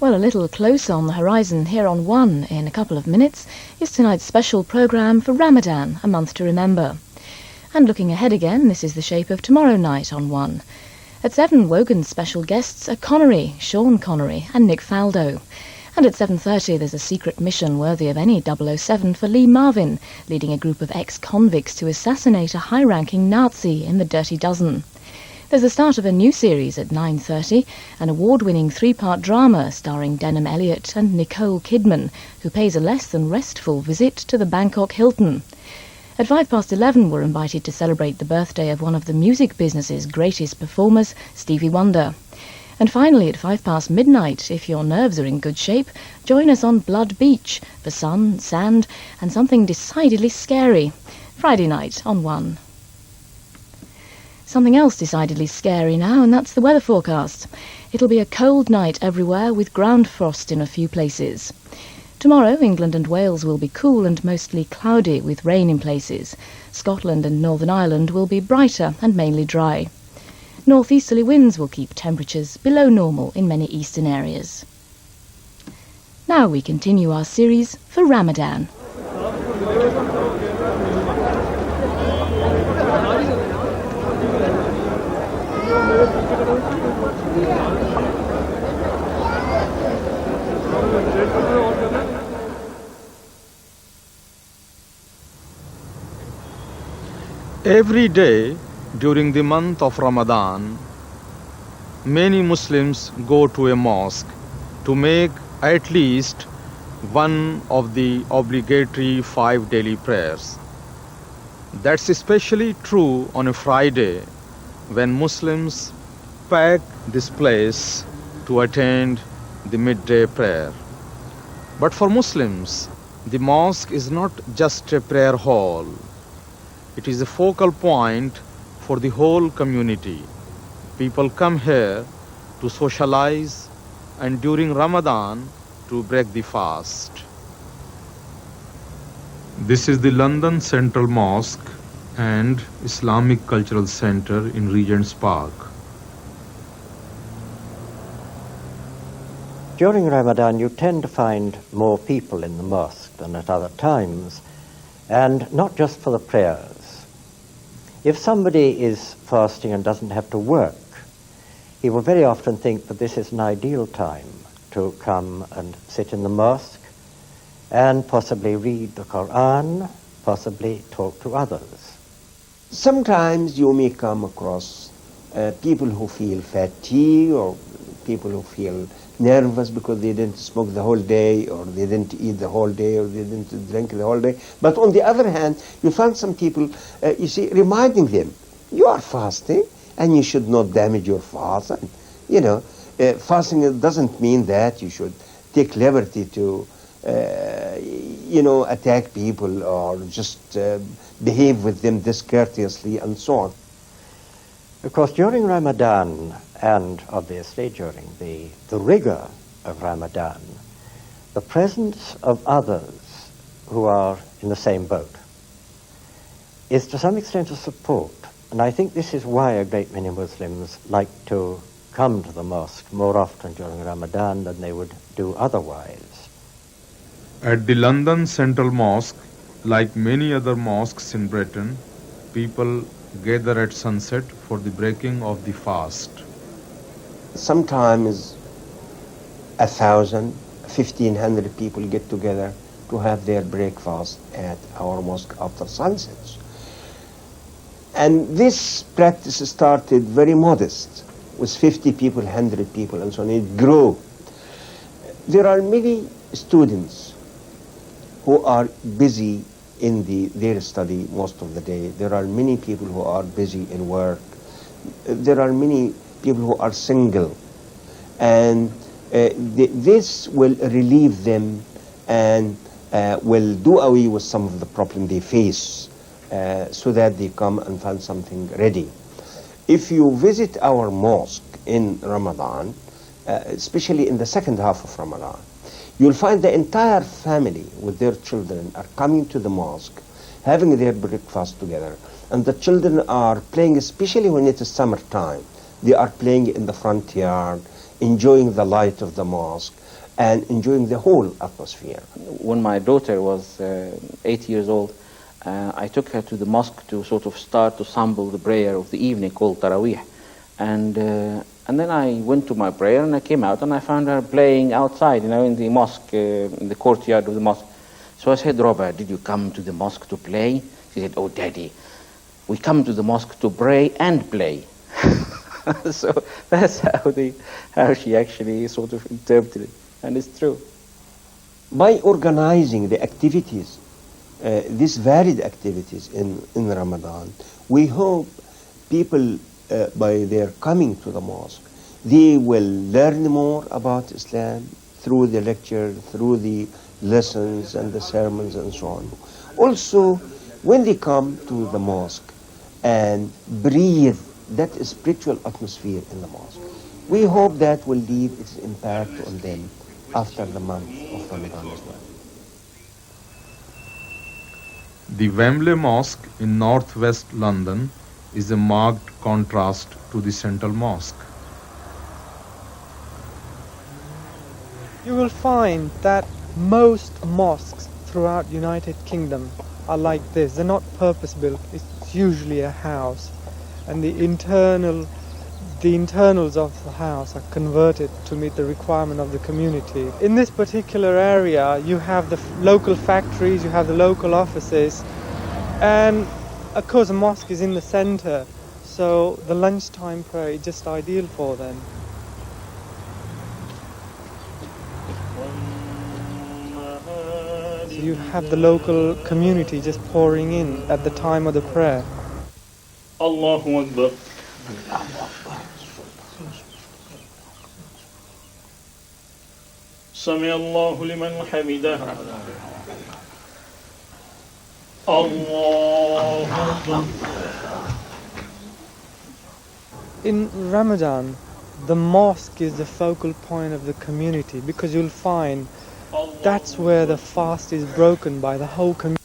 Well, a little closer on the horizon here on One in a couple of minutes is tonight's special programme for Ramadan, a month to remember. And looking ahead again, this is the shape of tomorrow night on One. At 7, Wogan's special guests are Connery, Sean Connery and Nick Faldo. And at 7:30 there's a secret mission worthy of any 007 for Lee Marvin, leading a group of ex-convicts to assassinate a high-ranking Nazi in the Dirty Dozen. There's the start of a new series at 9:30, an award-winning 3-part drama starring Denham Elliott and Nicole Kidman, who pays a less than restful visit to the Bangkok Hilton. At 11:05 we're invited to celebrate the birthday of one of the music business's greatest performers, Stevie Wonder. And finally, at midnight, if your nerves are in good shape, join us on Blood Beach for sun, sand, and something decidedly scary. Friday night on One. Something else decidedly scary now, and that's the weather forecast. It'll be a cold night everywhere with ground frost in a few places. Tomorrow, England and Wales will be cool and mostly cloudy with rain in places. Scotland and Northern Ireland will be brighter and mainly dry. Northeasterly winds will keep temperatures below normal in many eastern areas. Now we continue our series for Ramadan. Every day during the month of Ramadan, many Muslims go to a mosque to make at least one of the obligatory 5 daily prayers. That's especially true on a Friday when Muslims pack this place to attend the midday prayer. But for Muslims, the mosque is not just a prayer hall. It is a focal point for the whole community. People come here to socialize and during Ramadan to break the fast. This is the London Central Mosque and Islamic Cultural Center in Regent's Park. During Ramadan, you tend to find more people in the mosque than at other times, and not just for the prayers. If somebody is fasting and doesn't have to work, he will very often think that this is an ideal time to come and sit in the mosque and possibly read the Quran, possibly talk to others. Sometimes you may come across people who feel fatigue or people who feel nervous because they didn't smoke the whole day or they didn't eat the whole day or they didn't drink the whole day. But on the other hand, you find some people, you see, reminding them, you are fasting and you should not damage your fast. And, fasting doesn't mean that you should take liberty to, attack people or just behave with them discourteously and so on. Of course, during Ramadan, and obviously during the rigor of Ramadan, the presence of others who are in the same boat is to some extent a support. And I think this is why a great many Muslims like to come to the mosque more often during Ramadan than they would do otherwise. At the London Central Mosque, like many other mosques in Britain, people gather at sunset for the breaking of the fast. Sometimes 1,000, 1,500 people get together to have their breakfast at our mosque after sunset. And this practice started very modest, with 50 people, 100 people, and so on. It grew. There are many students who are busy in their study most of the day. There are many people who are busy in work. There are many people who are single. And this will relieve them and will do away with some of the problem they face so that they come and find something ready. If you visit our mosque in Ramadan, especially in the second half of Ramadan, you'll find the entire family with their children are coming to the mosque, having their breakfast together. And the children are playing, especially when it is summertime. They are playing in the front yard, enjoying the light of the mosque. and enjoying the whole atmosphere. When my daughter was 8 years old, I took her to the mosque to sort of start to sample the prayer of the evening called Taraweeh. And then I went to my prayer and I came out and I found her playing outside, in the mosque, in the courtyard of the mosque. So I said, Robert, did you come to the mosque to play? She said, oh, Daddy, we come to the mosque to pray and play. So that's how she actually sort of interpreted it. And it's true. By organizing the activities, these varied activities in Ramadan, we hope people, by their coming to the mosque, they will learn more about Islam through the lecture, through the lessons and the sermons and so on. Also, when they come to the mosque and breathe that spiritual atmosphere in the mosque, we hope that will leave its impact on them after the month of Ramadan as well. The Wembley Mosque in northwest London is a marked contrast to the Central Mosque. You will find that most mosques throughout United Kingdom are like this. They're not purpose-built. It's usually a house, and the internals of the house are converted to meet the requirement of the community. In this particular area, you have the local factories, you have the local offices, and of course the mosque is in the center, so the lunchtime prayer is just ideal for them. So you have the local community just pouring in at the time of the prayer. Allahu Akbar. سمع الله لمن حمده الله أكبر. In Ramadan, the mosque is the focal point of the community, because you'll find that's where the fast is broken by the whole community.